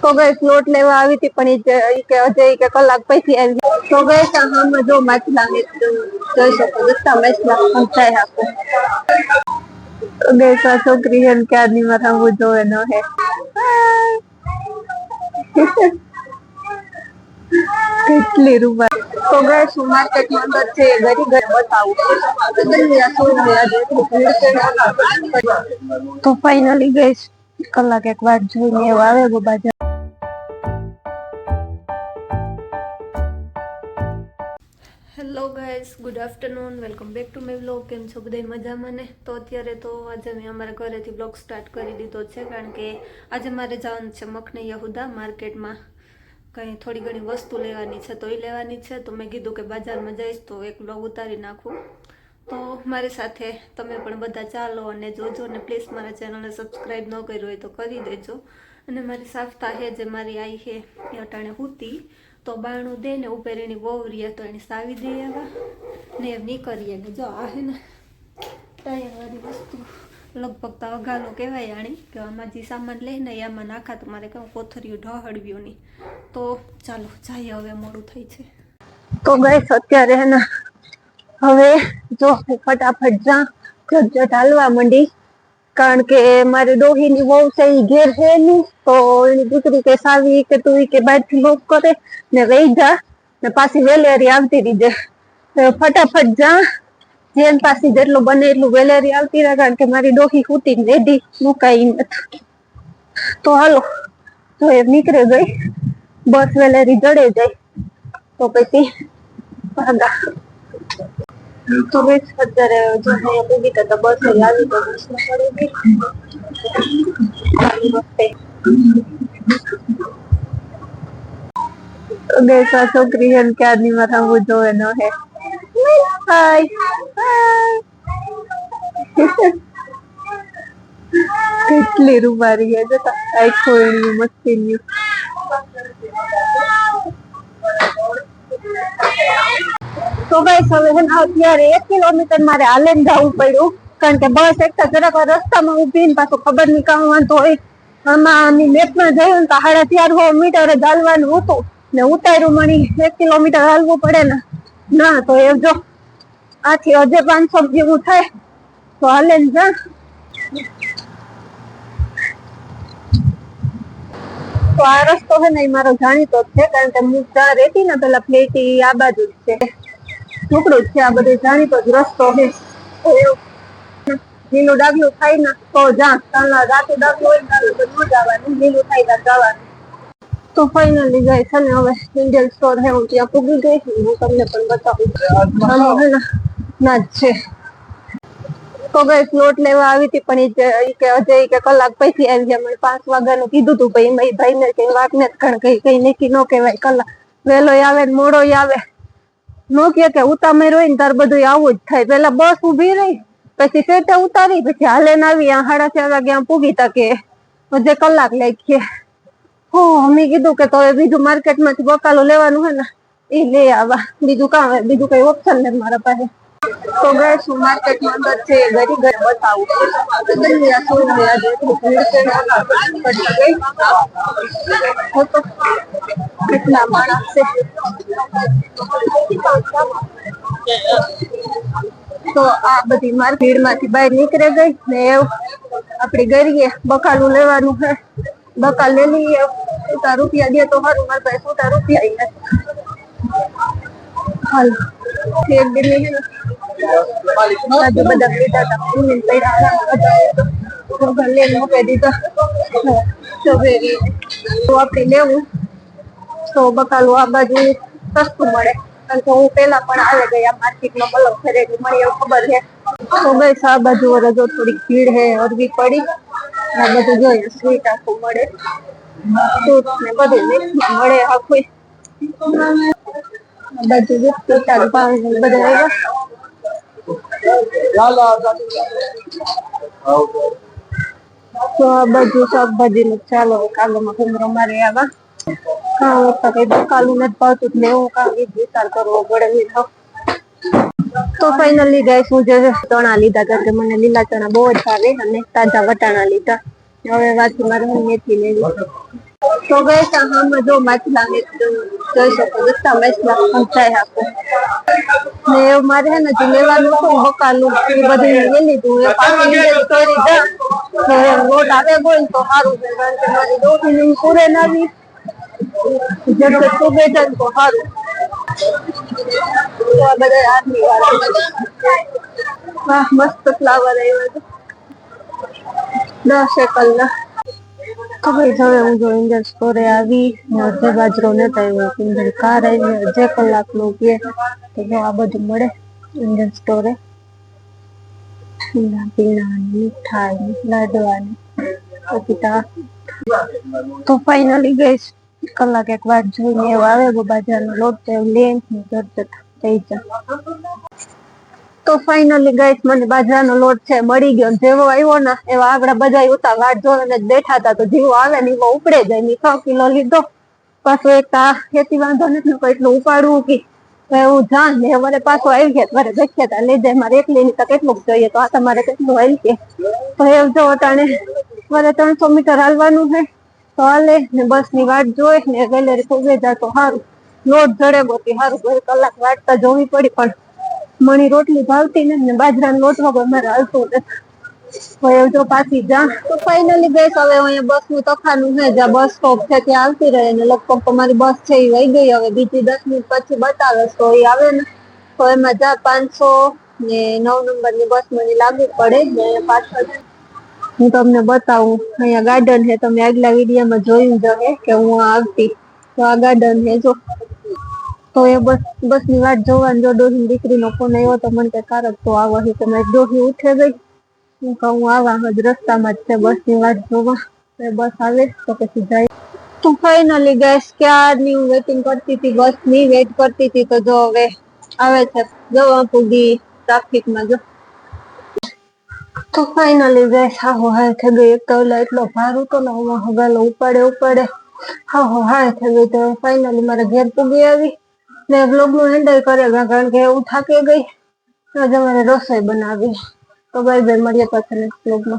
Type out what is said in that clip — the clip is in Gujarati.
તો ગઈ લોટ લેવા આવી હતી પણ ઈ કે અજય કે કલાક પછી આવી. તો ગઈ આમાં જો માછલા જોઈ શકો દસ્તા માછલા સમજાય આપો. ગઈ છોકરી હે ક્યારની માં થવું જોવે ન હે. કેટલી રૂપિયા તો ગઈ શું માર્કેટમાં અંદર છે ઘરી ઘર બતાવું. તો ફાઇનલી ગઈ કલાક એક વાર જોઈને એવા આવે બજાર. Hello guys, good afternoon, welcome back to my vlog. કેમ છો બધા મજામાં ને? તો અત્યારે તો આજે મેં અમારા ઘરેથી વ્લોગ સ્ટાર્ટ કરી દીધો છે કારણ કે આજે મારે જવાનું છે મખને યહુદા માર્કેટમાં. કંઈ થોડી ઘણી વસ્તુ લેવાની છે તો એ લેવાની છે, તો મેં કીધું કે બજારમાં જઈશ તો એક વ્લોગ ઉતારી નાખું. તો મારી સાથે તમે પણ બધા ચાલો અને જોજો, અને પ્લીઝ મારા ચેનલને સબસ્ક્રાઈબ ન કર્યું હોય તો કરી દેજો. અને મારી સાફતા હે જે મારી આઈ હે એ અટાણે હુતી તો બાણું દે ને ઉપર એની વોવરીએ તો એની સાવી દે એવા ને એમ નીકળીએ ને જો આ હે ને ટાયરવાળી વસ્તુ લગભગ તો અઘાલો કહેવાય આણી કે આમાં જે સામાન લે ને એમાં નાખા તો મારે કેવું કોથરીયું ઢહળવ્યું નહીં. તો ચાલો જઈએ, હવે મોડું થઈ છે. તો ગઈશ અત્યારે હે ને હવે જો ફટાફટ જા ઝટઝટ હાલવા માંડી કારણ કે મારી ડોહીની વહુ છે એ ઘેર છે નહીં, તો એની દીકરી કે સાવી કે તું કે બહારથી લોક કરે ને રહી જા ને પાછી વેલેરી આવતી રીજે. ફટાફટ જા જેમ પાછી જેટલું બને એટલું વેલેરી આવતી રહે કારણ કે મારી ડોહી ફૂટી રેડી મુકાઈ નથી. તો હાલો તો એ નીકળે ગઈ, બસ વેલેરી જડે જાય તો પછી ભાગા. તો બસ અત્યારે જો અહીંયા પૂગી તો બસ આવી તો બસમાં પડી ગઈ. છોકરી હે ક્યારની માં થવું જોવે ન હે. કેટલી રૂબારી હે જતા આખો એની મસ્તી. તો ગાઈસ હવે હે અત્યારે 1 કિલોમીટર મારે હાલે જવું પડ્યું કારણ કે બસ એક જરાક રસ્તામાં ઉભી ને પાછું ખબર નહીં કામ વાંધો હોય. આમાં મેપમાં જોયું તો 4.5 મીટર જ હાલવાનું હતું ને ઉતાર્યું મણી 1 કિલોમીટર હાલવું પડે ને ના તો એ જો આથી હજે 500 જેવું થાય તો હાલે ને જા. તો આ રસ્તો છે ને એ મારો જાણીતો જ છે કારણ કે હું ત્યાં રહેતી ને પેલા ફ્લેટી આ બાજુ જ છે, ટુકડું જ છે, આ બધું જાણીતો જ રસ્તો છે. લીલું ડાગલું થાય ને તો જા, રાતે ડાગલું હોય ને બધું જવાનું, લીલું થાય ત્યાં જવાનું. તો ફાઇનલી જાય છે ને હવે ઇન્ડિયન સ્ટોર હે હું ત્યાં પૂગી ગઈ છું, હું તમને પણ બતાવું ના જ છે. તો ગઈ લોટ લેવા આવી હતી પણ ઈ કે અજય કે કલાક પછી આવી ગયા. મને 5 વાગ્યાનું કીધું તું ભાઈ મેં ભાઈ ને કઈ વાત ને કઈ નક્કી ન કહેવાય, કલાક વેલો આવે ને મોડો આવે નો કે ઉતામેર હોય ને તાર બધું આવું જ થાય. પેલા બસ ઉભી રહી પછી સેટે ઉતારી પછી હાલે ને આવી 4:30 વાગ્યા પૂગી તકે હજે કલાક લાગી. હો અમે કીધું કે તો બીજું માર્કેટ માંથી બકાલો લેવાનું હે ને એ લઈ આવા, બીજું કામ બીજું કઈ ઓપ્શન નથી મારા પાસે. તો ગઈ શું માર્કેટમાં અંદર છે ઘરી ઘર બતાવું. કેટલા માણસ છે. તો આ બધી માર્કેટ માંથી બહાર નીકળે ગઈ ને આપડી ગરીએ બકાલું લેવાનું છે. બકાલ લઈ લઈએ, ₹50 દે તો સારું, મારા પાસે ₹50 હાલ એક દિન બધા લીધા આપડે લેવું તો બકાલું આ બાજુ સસ્તું મળે કારણ કે હું પેલા પણ આવે ગયા માર્કેટમાં બલક ફેરેલી મને એવું ખબર છે. તો બસ આ બાજુ જો થોડીક ભીડ હે અરવી પડી, આ બધું જોઈએ સ્વીટ આખું મળે, ફ્રૂટ ને બધું મિક્સમાં મળે આખું. બધું બધા તો આ બધું શાકભાજી નું ચાલો કાલોમાં ઘુમરો મારે આવા કઈ બકાલું નથી ભાવતું ને એવું કામ વિચાર કરવો પડે. તો ફાઇનલી ગાઈસ હું જે ચણા લીધા કારણ કે મને લીલા ચણા બહુ જ ભાવે અને તાજા વટાણા લીધા. હવે વાંચી મારે મેથી લેવી. તો ગઈ આમાં જો માછલા જોઈ શકો દસ્તા માછલા સમજાય આપે ને મારે હે ને જે લેવાનું હતું બકાલું એ બધું લઈ લીધું એ પાછી લીધે કરી જા તો લોટ આવે બોલ તો સારું છે કારણ કે મારી દોઢી પૂરે ના આવી જેમ કે સુબે જાય તો સારું બધા આદમી વાળા વાહ મસ્ત ફ્લાવર આવ્યો 10 એકલના તો ભાઈ હવે હું જો ઇન્ડિયન સ્ટોરે આવી અડધે બાજરો નતા આવ્યો ઇન્ડિયન કાર આવી અડધે કલાકનું કે તો જો આ બધું મળે ઇન્ડિયન સ્ટોરે પીણા મીઠાઈ લાડવાની પપીતા તો ફાઇનલી ગઈ કલાક એક વાર જોઈને એવો આવે બાજરાનો લોટ લઈને જટ થઈ જાય તો ફાઇનલી ગાઈસ મને બાજરાનો લોટ છે મળી ગયો જેવો આવ્યો ને એવા આગળ બધા ઉતા વાટ જોઈને જ બેઠા હતા તો જેવો આવે ને એવો ઉપડે જાય ને 6 કિલો લીધો પાછો એક ખેતી વાંધો નથી એટલું ઉપાડવું કે એવું જાણ ને વરે પાછો આવી ગયા વરે દેખ્યા લઈ જાય મારે એકલી ની તો કેટલું જોઈએ તો આ તમારે કેટલું આવી કે તો એવું જો અટાણે વરે 300 મીટર હાલવાનું છે તો હાલે ને બસ ની વાટ જોઈ ને ગેલેરી પૂગે જાય તો સારું લોટ જડે ગોતી સારું 2 કલાક વાટતા જોવી પડી પણ મણી રોટલી ભાવતી ને બાજરાનો લોટ વગર મારે હાલતું નથી જો પાછી જા તો ફાઇનલી ગઈ હવે અહીંયા બસ નું તખાનું છે જ્યાં બસ સ્ટોપ છે ત્યાં આવતી રહે ને લગભગ તમારી બસ છે એ વહી ગઈ હવે બીજી 10 મિનિટ પછી બતાવે તો એ આવે ને તો એમાં જા 500 ને 9 નંબરની બસ મને લાગુ પડે ને પાછળ હું તમને બતાવું અહીંયા ગાર્ડન છે તમે આગલા વિડીયોમાં જોયું જ હશે કે હું આવતી તો આ ગાર્ડન છે જો તો એ બસ ની વાટ જોવાની જો ડોહી દીકરીનો ફોન આવ્યો તો મને કે કારક તો આવો છે તો મેં ડોહી ઉઠે ગઈ હું કહું આવા જ રસ્તામાં જ છે બસ ની વાટ જોવા બસ આવે તો પછી જાય તો ફાઇનલી ગેસ ક્યારની હું વેટિંગ કરતી હતી બસ ની વેટ કરતી હતી તો જો હવે આવે છે જો પૂગી ટ્રાફિકમાં જો તો ફાઇનલી ગેસ હા હાય થઈ ગઈ એક તો એટલો ભાર હતો ને હું હગાલો ઉપાડે હા હાય થઈ ગઈ તો ફાઇનલી મારે ઘેર પૂગી આવી ને વ્લોગ નું હેન્ડલ કરેગા કારણ કે હું થાકી ગઈ આજે મારે રસોઈ બનાવી તો બાય બાય મળીએ પાછા નેક્સ્ટ વ્લોગમાં